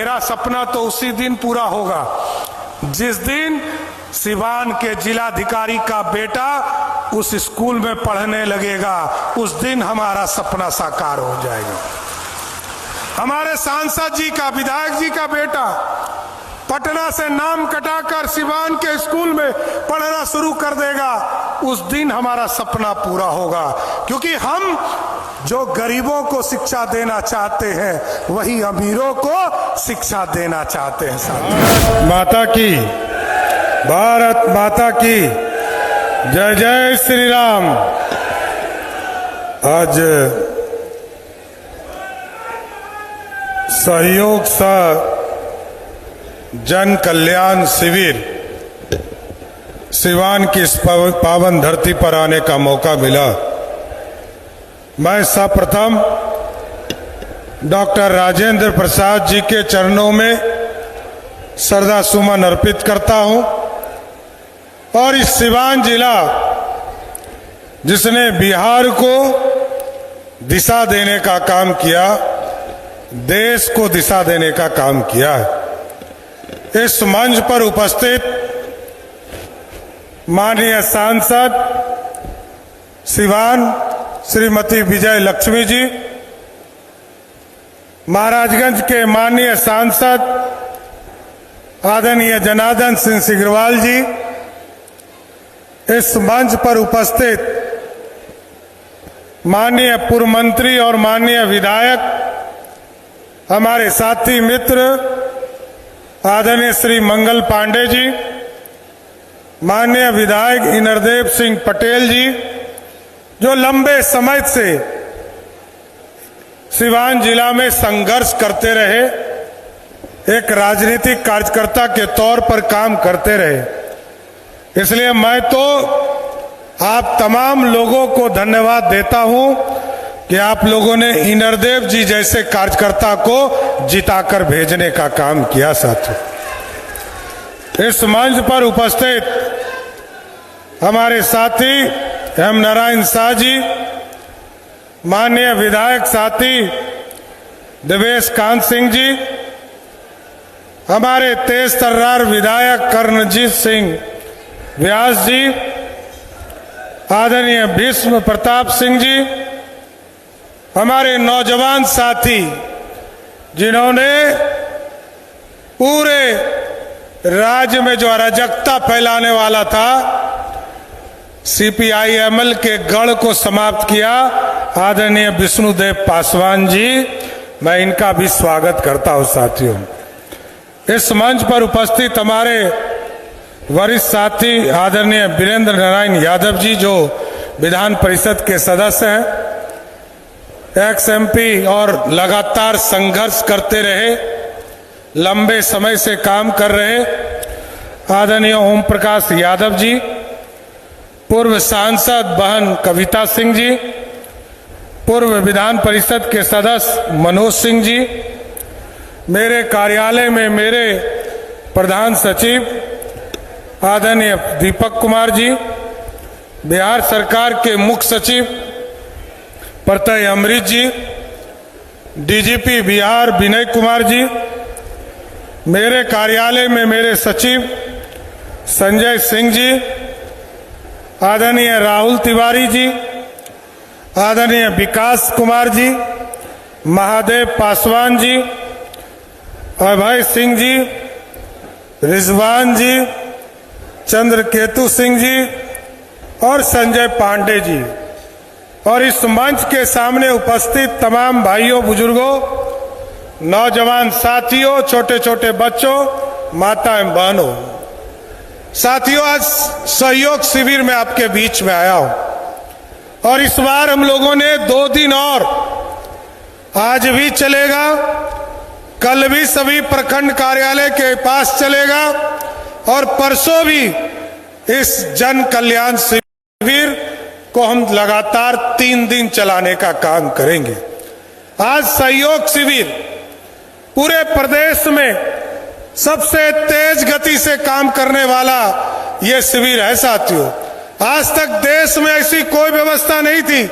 मेरा सपना तो उसी दिन पूरा होगा जिस दिन सिवान के जिलाधिकारी का बेटा उस स्कूल में पढ़ने लगेगा। उस दिन हमारा सपना साकार हो जाएगा। हमारे सांसद जी का, विधायक जी का बेटा पटना से नाम कटाकर सिवान के स्कूल में पढ़ना शुरू कर देगा। उस दिन हमारा सपना पूरा होगा, क्योंकि हम जो गरीबों को शिक्षा देना चाहते हैं वही अमीरों को शिक्षा देना चाहते हैं। साथियों, माता की, भारत माता की जय जय श्री राम। आज सहयोग सा जन कल्याण शिविर सिवान की इस पावन धरती पर आने का मौका मिला। मैं सर्वप्रथम डॉक्टर राजेंद्र प्रसाद जी के चरणों में श्रद्धा सुमन अर्पित करता हूं और इस सिवान जिला जिसने बिहार को दिशा देने का काम किया, देश को दिशा देने का काम किया है, इस मंच पर उपस्थित माननीय सांसद सिवान श्रीमती विजय लक्ष्मी जी, महाराजगंज के माननीय सांसद आदरणीय जनार्दन सिंह सिग्रीवाल जी, इस मंच पर उपस्थित माननीय पूर्व मंत्री और माननीय विधायक, हमारे साथी मित्र आदरणीय श्री मंगल पांडे जी, माननीय विधायक इनरदेव सिंह पटेल जी, जो लंबे समय से सिवान जिला में संघर्ष करते रहे, एक राजनीतिक कार्यकर्ता के तौर पर काम करते रहे। इसलिए मैं तो आप तमाम लोगों को धन्यवाद देता हूं कि आप लोगों ने इनरदेव जी जैसे कार्यकर्ता को जिताकर भेजने का काम किया। साथियों, इस मंच पर उपस्थित हमारे साथी एम नारायण शाह जी, माननीय विधायक साथी देवेश कांत सिंह जी, हमारे तेज तर्रार विधायक कर्णजीत सिंह व्यास जी, आदरणीय भीष्म प्रताप सिंह जी, हमारे नौजवान साथी जिन्होंने पूरे राज्य में जो अराजकता फैलाने वाला था, सीपीआईएमएल के गढ़ को समाप्त किया, आदरणीय विष्णुदेव पासवान जी, मैं इनका भी स्वागत करता हूं। साथियों, इस मंच पर उपस्थित हमारे वरिष्ठ साथी आदरणीय वीरेंद्र नारायण यादव जी, जो विधान परिषद के सदस्य हैं, एक्स एमपी और लगातार संघर्ष करते रहे, लंबे समय से काम कर रहे, आदरणीय ओम प्रकाश यादव जी, पूर्व सांसद बहन कविता सिंह जी, पूर्व विधान परिषद के सदस्य मनोज सिंह जी, मेरे कार्यालय में मेरे प्रधान सचिव आदरणीय दीपक कुमार जी, बिहार सरकार के मुख्य सचिव प्रत्यय अमृत जी, डीजीपी बिहार विनय कुमार जी, मेरे कार्यालय में मेरे सचिव संजय सिंह जी, आदरणीय राहुल तिवारी जी, आदरणीय विकास कुमार जी, महादेव पासवान जी, अभय सिंह जी, रिजवान जी, चंद्रकेतु सिंह जी और संजय पांडे जी, और इस मंच के सामने उपस्थित तमाम भाइयों, बुजुर्गों, नौजवान साथियों, छोटे छोटे बच्चों, माता एवं बहनों। साथियों, आज सहयोग शिविर में आपके बीच में आया हूं और इस बार हम लोगों ने 2 दिन और, आज भी चलेगा, कल भी सभी प्रखंड कार्यालय के पास चलेगा और परसों भी इस जन कल्याण शिविर को हम लगातार 3 दिन चलाने का काम करेंगे। आज सहयोग शिविर पूरे प्रदेश में सबसे तेज गति से काम करने वाला ये शिविर है। साथियों, आज तक देश में ऐसी कोई व्यवस्था नहीं थी,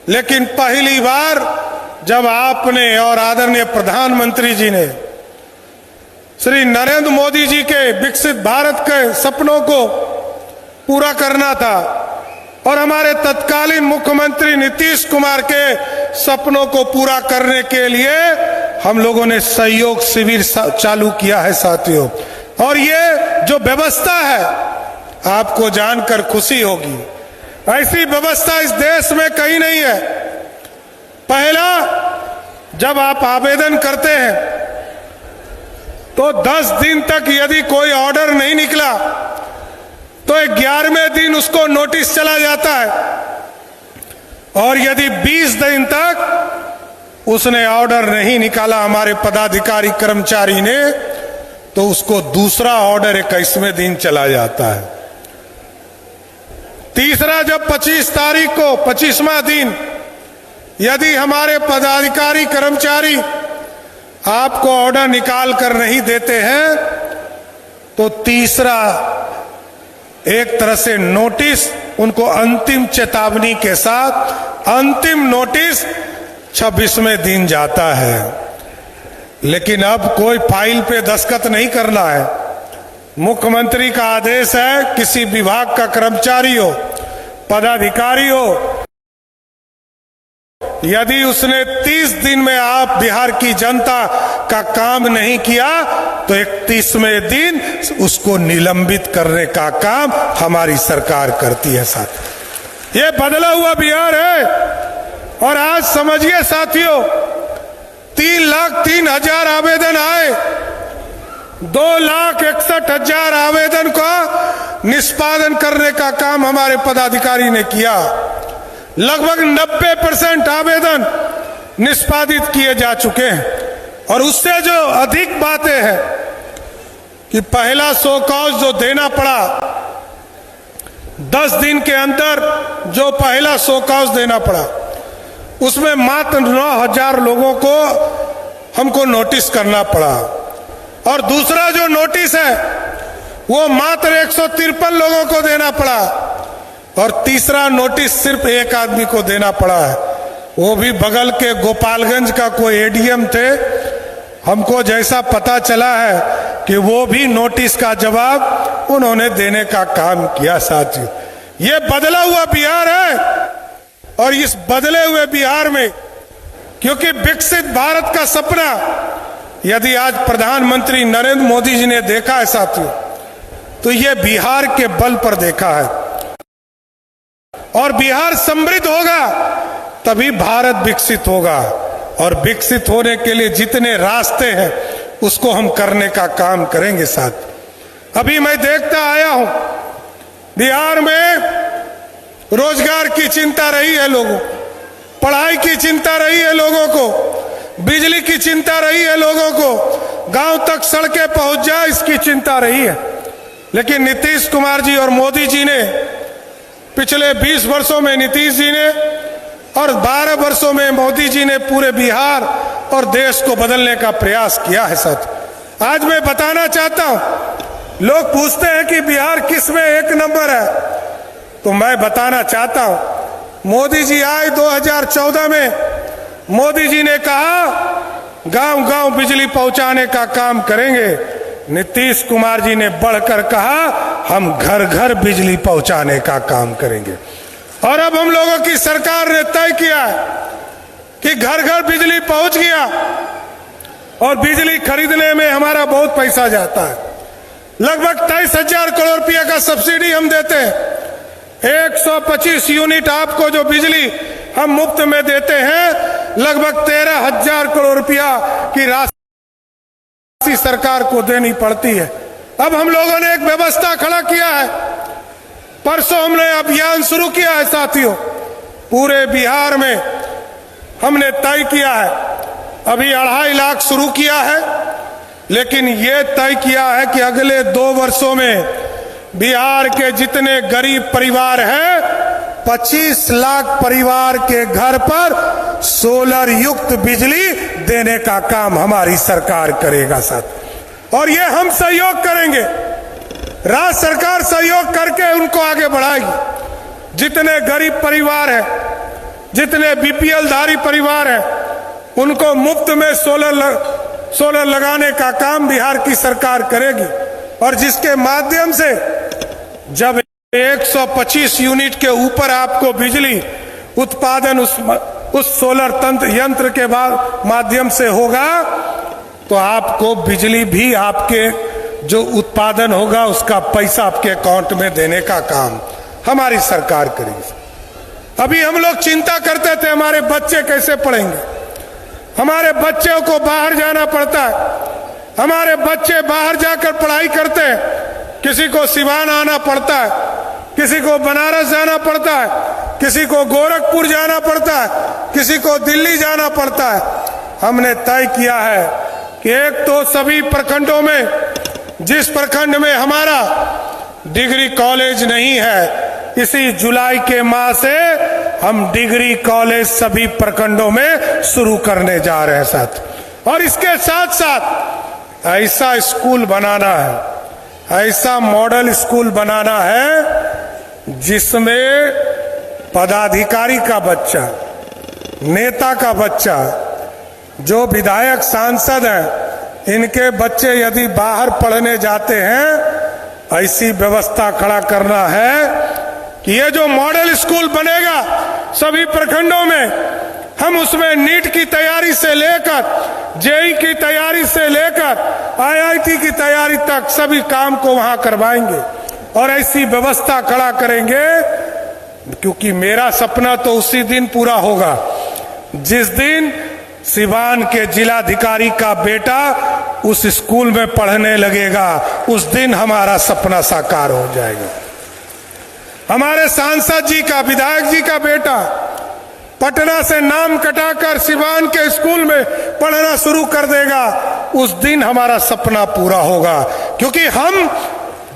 लेकिन पहली बार जब आपने और आदरणीय प्रधानमंत्री जी ने श्री नरेंद्र मोदी जी के विकसित भारत के सपनों को पूरा करना था और हमारे तत्कालीन मुख्यमंत्री नीतीश कुमार के सपनों को पूरा करने के लिए हम लोगों ने सहयोग शिविर चालू किया है साथियों। और ये जो व्यवस्था है आपको जानकर खुशी होगी, ऐसी व्यवस्था इस देश में कहीं नहीं है। पहला, जब आप आवेदन करते हैं तो 10 दिन तक यदि कोई ऑर्डर नहीं निकला तो 11वें दिन उसको नोटिस चला जाता है और यदि 20 दिन तक उसने ऑर्डर नहीं निकाला हमारे पदाधिकारी कर्मचारी ने तो उसको दूसरा ऑर्डर 21वें दिन चला जाता है। तीसरा, जब 25 तारीख को 25वां दिन यदि हमारे पदाधिकारी कर्मचारी आपको ऑर्डर निकाल कर नहीं देते हैं तो तीसरा एक तरह से नोटिस, उनको अंतिम चेतावनी के साथ अंतिम नोटिस 26वें दिन जाता है। लेकिन अब कोई फाइल पे दस्तखत नहीं करना है। मुख्यमंत्री का आदेश है, किसी विभाग का कर्मचारी हो, पदाधिकारी हो, यदि उसने 30 दिन में आप बिहार की जनता का काम नहीं किया तो 31वें दिन उसको निलंबित करने का काम हमारी सरकार करती है साथियों। ये बदला हुआ बिहार है। और आज समझिए साथियों, 3,03,000 आवेदन आए, 2,61,000 आवेदन का निष्पादन करने का काम हमारे पदाधिकारी ने किया। लगभग 90% आवेदन निष्पादित किए जा चुके हैं। और उससे जो अधिक बातें हैं कि पहला शो कॉज जो देना पड़ा 10 दिन के अंदर, जो पहला शो कॉज देना पड़ा उसमें मात्र 9,000 लोगों को हमको नोटिस करना पड़ा। और दूसरा जो नोटिस है वो मात्र 153 लोगों को देना पड़ा। और तीसरा नोटिस सिर्फ एक आदमी को देना पड़ा है, वो भी बगल के गोपालगंज का कोई एडीएम थे। हमको जैसा पता चला है कि वो भी नोटिस का जवाब उन्होंने देने का काम किया साथियों। ये बदला हुआ बिहार है। और इस बदले हुए बिहार में, क्योंकि विकसित भारत का सपना यदि आज प्रधानमंत्री नरेंद्र मोदी जी ने देखा है साथियों, तो ये बिहार के बल पर देखा है। और बिहार समृद्ध होगा तभी भारत विकसित होगा। और विकसित होने के लिए जितने रास्ते हैं उसको हम करने का काम करेंगे साथ। अभी मैं देखता आया हूं बिहार में रोजगार की चिंता रही है लोगों, पढ़ाई की चिंता रही है लोगों को, बिजली की चिंता रही है लोगों को, गांव तक सड़कें पहुंच जाए इसकी चिंता रही है। लेकिन नीतीश कुमार जी और मोदी जी ने पिछले 20 वर्षों में, नीतीश जी ने और 12 वर्षों में मोदी जी ने पूरे बिहार और देश को बदलने का प्रयास किया है साथ। आज मैं बताना चाहता हूं, लोग पूछते हैं कि बिहार किस में 1 नंबर है, तो मैं बताना चाहता हूं मोदी जी आए 2014 में, मोदी जी ने कहा गांव गांव बिजली पहुंचाने का काम करेंगे। नीतीश कुमार जी ने बढ़कर कहा हम घर घर बिजली पहुंचाने का काम करेंगे। और अब हम लोगों की सरकार ने तय किया कि घर घर बिजली पहुंच गया और बिजली खरीदने में हमारा बहुत पैसा जाता है। लगभग 23,000 करोड़ रुपया का सब्सिडी हम देते हैं। 125 यूनिट आपको जो बिजली हम मुफ्त में देते हैं, लगभग 13,000 करोड़ रुपया की राशि सरकार को देनी पड़ती है। अब हम लोगों ने एक व्यवस्था खड़ा किया है, परसों हमने अभियान शुरू किया है साथियों। पूरे बिहार में हमने तय किया है, अभी 2.5 लाख शुरू किया है, लेकिन ये तय किया है कि अगले 2 वर्षों में बिहार के जितने गरीब परिवार हैं, 25 लाख परिवार के घर पर सोलर युक्त बिजली देने का काम हमारी सरकार करेगा साथ। और ये हम सहयोग करेंगे, राज्य सरकार सहयोग करके उनको आगे बढ़ाएगी। जितने गरीब परिवार हैं, जितने बीपीएल धारी परिवार हैं, उनको मुफ्त में सोलर लगाने का काम बिहार की सरकार करेगी और जिसके माध्यम से जब 125 यूनिट के ऊपर आपको बिजली उत्पादन उस सोलर यंत्र के माध्यम से होगा तो आपको बिजली भी आपके जो उत्पादन होगा उसका पैसा आपके अकाउंट में देने का काम हमारी सरकार करेगी। अभी हम लोग चिंता करते थे हमारे बच्चे कैसे पढ़ेंगे, हमारे बच्चों को बाहर जाना पड़ता है, हमारे बच्चे बाहर जाकर पढ़ाई करते हैं, किसी को सिवान आना पड़ता है, किसी को बनारस जाना पड़ता है, किसी को गोरखपुर जाना पड़ता है, किसी को दिल्ली जाना पड़ता है। हमने तय किया है कि एक तो सभी प्रखंडों में, जिस प्रखंड में हमारा डिग्री कॉलेज नहीं है, इसी जुलाई के माह से हम डिग्री कॉलेज सभी प्रखंडों में शुरू करने जा रहे हैं साथ। और इसके साथ साथ ऐसा स्कूल बनाना है, ऐसा मॉडल स्कूल बनाना है जिसमें पदाधिकारी का बच्चा, नेता का बच्चा, जो विधायक सांसद हैं, इनके बच्चे यदि बाहर पढ़ने जाते हैं, ऐसी व्यवस्था खड़ा करना है कि ये जो मॉडल स्कूल बनेगा सभी प्रखंडों में, हम उसमें नीट की तैयारी से लेकर जेई की तैयारी से लेकर आईआईटी की तैयारी तक सभी काम को वहां करवाएंगे और ऐसी व्यवस्था खड़ा करेंगे। क्योंकि मेरा सपना तो उसी दिन पूरा होगा जिस दिन सिवान के जिलाधिकारी का बेटा उस स्कूल में पढ़ने लगेगा, उस दिन हमारा सपना साकार हो जाएगा। हमारे सांसद जी का, विधायक जी का बेटा पटना से नाम कटाकर सिवान के स्कूल में पढ़ना शुरू कर देगा, उस दिन हमारा सपना पूरा होगा। क्योंकि हम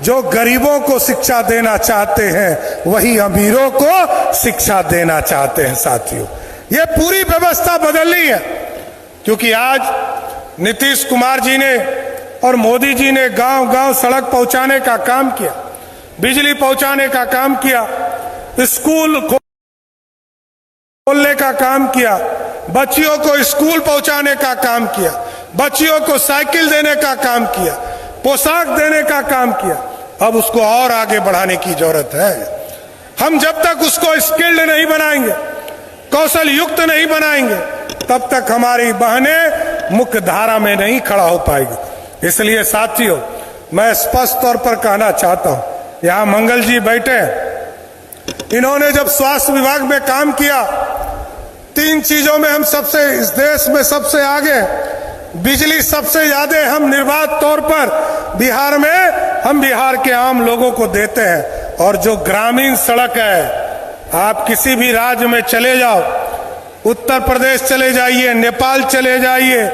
जो गरीबों को शिक्षा देना चाहते हैं वही अमीरों को शिक्षा देना चाहते हैं साथियों। ये पूरी व्यवस्था बदलनी है क्योंकि आज नीतीश कुमार जी ने और मोदी जी ने गांव गांव सड़क पहुंचाने का काम किया, बिजली पहुंचाने का काम किया, स्कूल खोलने का काम किया, बच्चियों को स्कूल पहुंचाने का काम किया, बच्चियों को साइकिल देने का काम किया, पोशाक देने का काम किया। अब उसको और आगे बढ़ाने की जरूरत है। हम जब तक उसको स्किल्ड नहीं बनाएंगे, कौशल युक्त नहीं बनाएंगे, तब तक हमारी बहनें मुख्य धारा में नहीं खड़ा हो पाएगी। इसलिए साथियों, मैं स्पष्ट तौर पर कहना चाहता हूं, यहां मंगल जी बैठे, इन्होंने जब स्वास्थ्य विभाग में काम किया, 3 चीजों में हम सबसे इस देश में सबसे आगे, बिजली सबसे ज्यादा हम निर्बाध तौर पर बिहार में हम बिहार के आम लोगों को देते हैं। और जो ग्रामीण सड़क है, आप किसी भी राज्य में चले जाओ, उत्तर प्रदेश चले जाइए, नेपाल चले जाइए,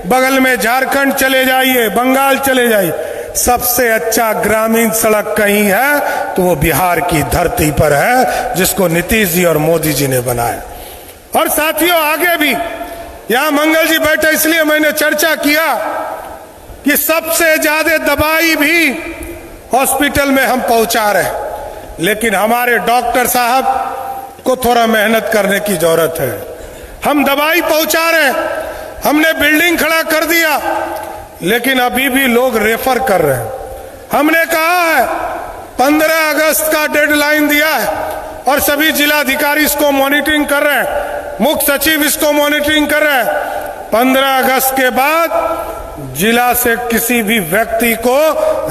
बगल में झारखंड चले जाइए, बंगाल चले जाइए, सबसे अच्छा ग्रामीण सड़क कहीं है तो वो बिहार की धरती पर है, जिसको नीतीश जी और मोदी जी ने बनाया। और साथियों, आगे भी यहां मंगल जी बैठे, इसलिए मैंने चर्चा किया कि सबसे ज्यादा दवाई भी हॉस्पिटल में हम पहुंचा रहे हैं, लेकिन हमारे डॉक्टर साहब को थोड़ा मेहनत करने की जरूरत है। हम दवाई पहुंचा रहे हैं, हमने बिल्डिंग खड़ा कर दिया, लेकिन अभी भी लोग रेफर कर रहे हैं। हमने कहा है 15 अगस्त का डेडलाइन दिया है और सभी जिलाधिकारी इसको मॉनिटरिंग कर रहे हैं, मुख्य सचिव इसको मॉनिटरिंग कर रहे हैं। 15 अगस्त के बाद जिला से किसी भी व्यक्ति को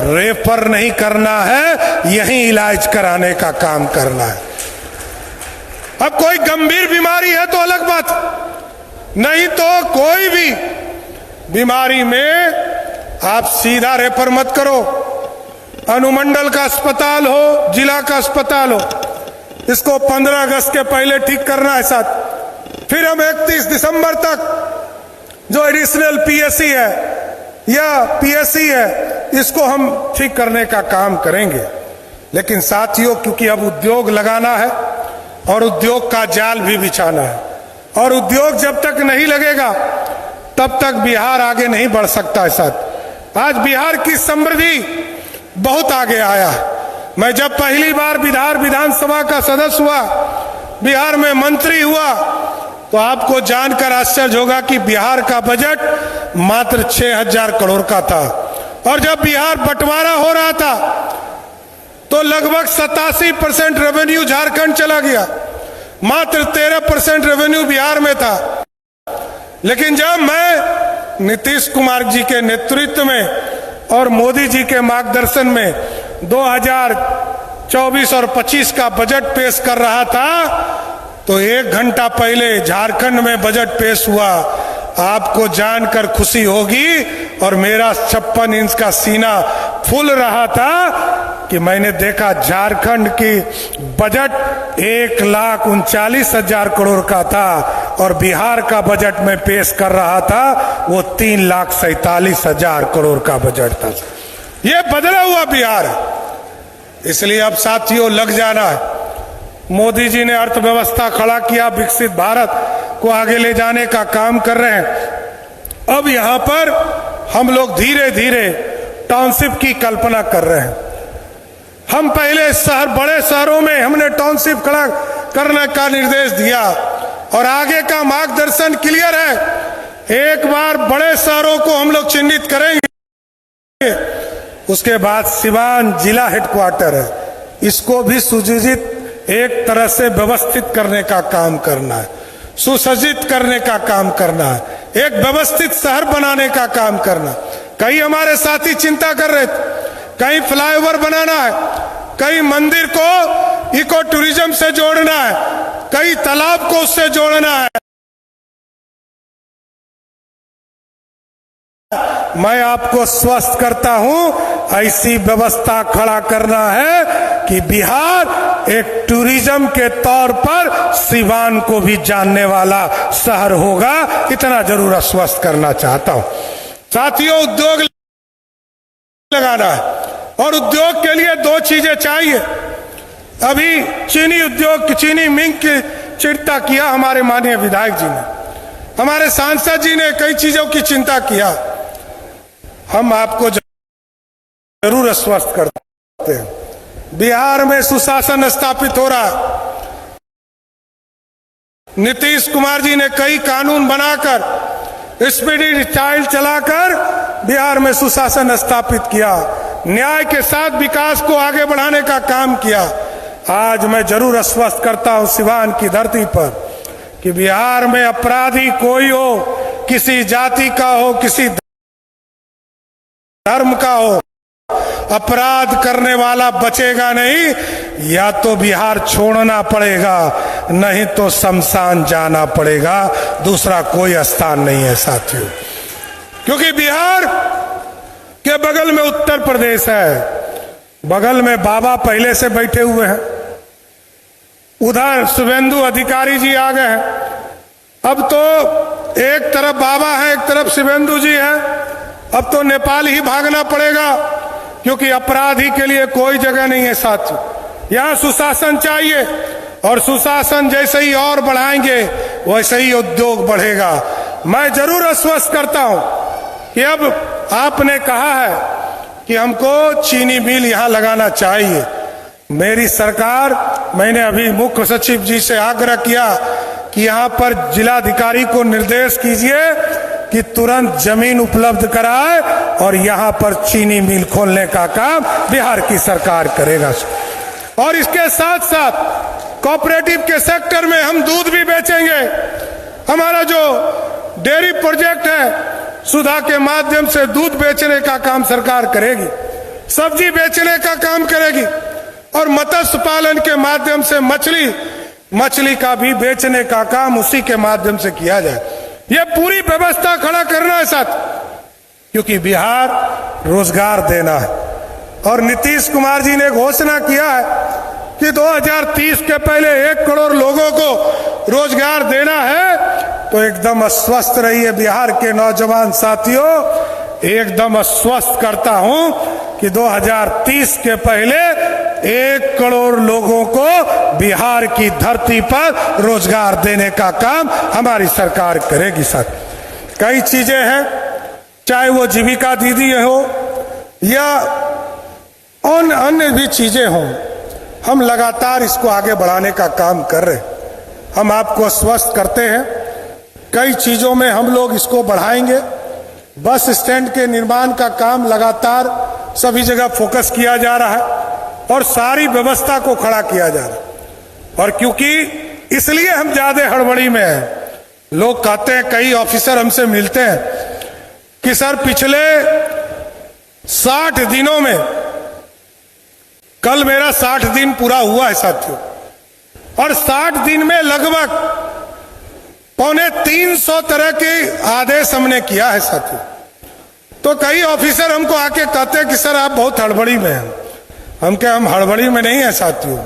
रेफर नहीं करना है, यहीं इलाज कराने का काम करना है। अब कोई गंभीर बीमारी है तो अलग बात, नहीं तो कोई भी बीमारी में आप सीधा रेफर मत करो। अनुमंडल का अस्पताल हो, जिला का अस्पताल हो, इसको 15 अगस्त के पहले ठीक करना है साथ। फिर हम 31 दिसंबर तक जो एडिशनल पीएससी है या पीएससी है, इसको हम ठीक करने का काम करेंगे। लेकिन साथियों, क्योंकि अब उद्योग लगाना है और उद्योग का जाल भी बिछाना है, और उद्योग जब तक नहीं लगेगा तब तक बिहार आगे नहीं बढ़ सकता है साथ। आज बिहार की समृद्धि बहुत आगे आया है। मैं जब पहली बार बिहार विधानसभा का सदस्य हुआ, बिहार में मंत्री हुआ, तो आपको जानकर आश्चर्य होगा कि बिहार का बजट मात्र 6,000 करोड़ का था। और जब बिहार बंटवारा हो रहा था तो लगभग 87% रेवेन्यू झारखंड चला गया, मात्र 13% रेवेन्यू बिहार में था। लेकिन जब मैं नीतीश कुमार जी के नेतृत्व में और मोदी जी के मार्गदर्शन में 2024 और 25 का बजट पेश कर रहा था तो 1 घंटा पहले झारखंड में बजट पेश हुआ। आपको जानकर खुशी होगी और मेरा 56 इंच का सीना फूल रहा था कि मैंने देखा झारखंड की बजट 1,39,000 करोड़ का था और बिहार का बजट में पेश कर रहा था वो 3,47,000 करोड़ का बजट था। ये बदला हुआ बिहार है। इसलिए अब साथियों लग जाना है। मोदी जी ने अर्थव्यवस्था खड़ा किया, विकसित भारत को आगे ले जाने का काम कर रहे हैं। अब यहां पर हम लोग धीरे धीरे टाउनशिप की कल्पना कर रहे हैं। हम पहले बड़े शहरों में हमने टाउनशिप खड़ा करने का निर्देश दिया और आगे का मार्गदर्शन क्लियर है। एक बार बड़े शहरों को हम लोग चिन्हित करेंगे, उसके बाद सिवान जिला हेडक्वार्टर है, इसको भी सुजित एक तरह से व्यवस्थित करने का काम करना है, सुसज्जित करने का काम करना है, एक व्यवस्थित शहर बनाने का काम करना। कई हमारे साथी चिंता कर रहे थे, कहीं फ्लाईओवर बनाना है, कहीं मंदिर को इको टूरिज्म से जोड़ना है, कई तालाब को उससे जोड़ना है। मैं आपको स्वस्थ करता हूं, ऐसी व्यवस्था खड़ा करना है कि बिहार एक टूरिज्म के तौर पर सिवान को भी जानने वाला शहर होगा। इतना जरूर आश्वस्त करना चाहता हूं। साथियों, उद्योग लगाना है और उद्योग के लिए 2 चीजें चाहिए। अभी चीनी उद्योग, चीनी मिंग की चिंता किया हमारे माननीय विधायक जी ने, हमारे सांसद जी ने कई चीजों की चिंता किया। हम आपको जरूर आश्वस्त करते हैं, बिहार में सुशासन स्थापित हो रहा है। नीतीश कुमार जी ने कई कानून बनाकर, स्पीडी ट्रायल चलाकर बिहार में सुशासन स्थापित किया, न्याय के साथ विकास को आगे बढ़ाने का काम किया। आज मैं जरूर आश्वस्त करता हूं सिवान की धरती पर कि बिहार में अपराधी कोई हो, किसी जाति का हो, किसी धर्म का हो, अपराध करने वाला बचेगा नहीं। या तो बिहार छोड़ना पड़ेगा, नहीं तो शमशान जाना पड़ेगा। दूसरा कोई स्थान नहीं है साथियों, क्योंकि बिहार के बगल में उत्तर प्रदेश है, बगल में बाबा पहले से बैठे हुए हैं, उधर शुभेंदु अधिकारी जी आ गए हैं। अब तो एक तरफ बाबा है, एक तरफ शुभेंदु जी है। अब तो नेपाल ही भागना पड़ेगा, क्योंकि अपराधी के लिए कोई जगह नहीं है साथियों। यहाँ सुशासन चाहिए और सुशासन जैसे ही और बढ़ाएंगे वैसे ही उद्योग बढ़ेगा। मैं जरूर आश्वस्त करता हूं कि अब आपने कहा है कि हमको चीनी मिल यहाँ लगाना चाहिए। मेरी सरकार, मैंने अभी मुख्य सचिव जी से आग्रह किया कि यहाँ पर जिलाधिकारी को निर्देश कीजिए कि तुरंत जमीन उपलब्ध कराए और यहाँ पर चीनी मिल खोलने का काम बिहार की सरकार करेगा। और इसके साथ साथ कोऑपरेटिव के सेक्टर में हम दूध भी बेचेंगे। हमारा जो डेयरी प्रोजेक्ट है, सुधा के माध्यम से दूध बेचने का काम सरकार करेगी, सब्जी बेचने का काम करेगी और मत्स्य पालन के माध्यम से मछली का भी बेचने का काम उसी के माध्यम से किया जाए। ये पूरी व्यवस्था खड़ा करना है साथ, क्योंकि बिहार रोजगार देना है। और नीतीश कुमार जी ने घोषणा किया है कि 2030 के पहले 1 करोड़ लोगों को रोजगार देना है। तो एकदम आश्वस्त रहिए बिहार के नौजवान साथियों, एकदम आश्वस्त करता हूं कि 2030 के पहले 1 करोड़ लोगों को बिहार की धरती पर रोजगार देने का काम हमारी सरकार करेगी। साथ कई चीजें हैं, चाहे वो जीविका दीदी हो या अन्य भी चीजें हों, हम लगातार इसको आगे बढ़ाने का काम कर रहे हैं। हम आपको आश्वस्त करते हैं कई चीजों में हम लोग इसको बढ़ाएंगे। बस स्टैंड के निर्माण का काम लगातार सभी जगह फोकस किया जा रहा है और सारी व्यवस्था को खड़ा किया जा रहा है। और क्योंकि इसलिए हम ज्यादा हड़बड़ी में हैं। लोग कहते हैं, कई ऑफिसर हमसे मिलते हैं कि सर पिछले 60 दिनों में, कल मेरा 60 दिन पूरा हुआ है साथियों, और 60 दिन में लगभग 350 तरह के आदेश हमने किया है साथियों। तो कई ऑफिसर हमको आके कहते हैं कि सर आप बहुत हड़बड़ी में हैं। हम हड़बड़ी में नहीं है साथियों।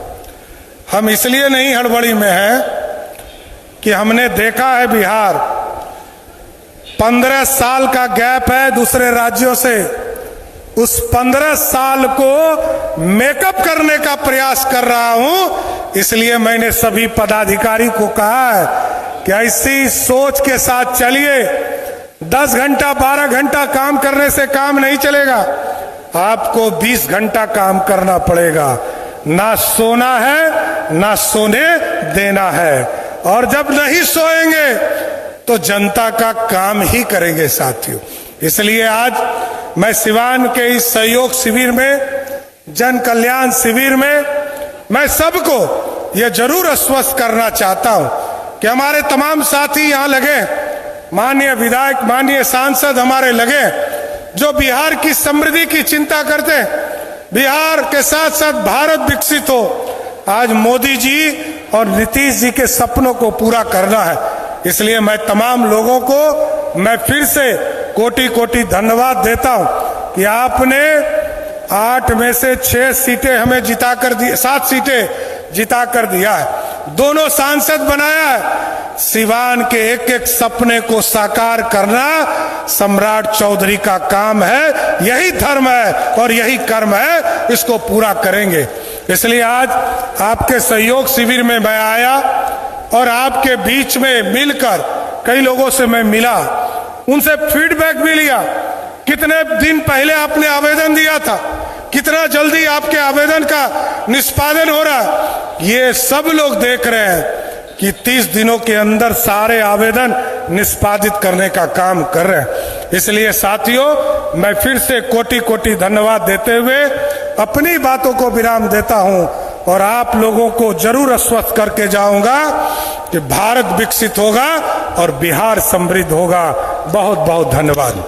हम इसलिए नहीं हड़बड़ी में हैं कि हमने देखा है बिहार 15 साल का गैप है दूसरे राज्यों से। उस 15 साल को मेकअप करने का प्रयास कर रहा हूं। इसलिए मैंने सभी पदाधिकारी को कहा है कि ऐसी सोच के साथ चलिए। 10 घंटा 12 घंटा काम करने से काम नहीं चलेगा। आपको 20 घंटा काम करना पड़ेगा। ना सोना है ना सोने देना है। और जब नहीं सोएंगे तो जनता का काम ही करेंगे साथियों। इसलिए आज मैं सिवान के इस सहयोग शिविर में, जन कल्याण शिविर में, मैं सबको यह जरूर आश्वस्त करना चाहता हूं कि हमारे तमाम साथी यहां लगे, माननीय विधायक, माननीय सांसद हमारे लगे, जो बिहार की समृद्धि की चिंता करते हैं, बिहार के साथ साथ भारत विकसित हो। आज मोदी जी और नीतीश जी के सपनों को पूरा करना है। इसलिए मैं तमाम लोगों को मैं फिर से कोटि कोटि धन्यवाद देता हूं कि आपने 8 में से 6 सीटें हमें जिताकर दी, 7 सीटें जिताकर दिया है। दोनों सांसद बनाया है। सिवान के एक एक सपने को साकार करना सम्राट चौधरी का काम है। यही धर्म है और यही कर्म है। इसको पूरा करेंगे। इसलिए आज आपके सहयोग शिविर में मैं आया और आपके बीच में मिलकर कई लोगों से मैं मिला, उनसे फीडबैक भी लिया। कितने दिन पहले आपने आवेदन दिया था, कितना जल्दी आपके आवेदन का निष्पादन हो रहा है, ये सब लोग देख रहे हैं कि 30 दिनों के अंदर सारे आवेदन निष्पादित करने का काम कर रहे हैं। इसलिए साथियों, मैं फिर से कोटि कोटि धन्यवाद देते हुए अपनी बातों को विराम देता हूं और आप लोगों को जरूर आश्वस्त करके जाऊंगा कि भारत विकसित होगा और बिहार समृद्ध होगा। बहुत बहुत धन्यवाद।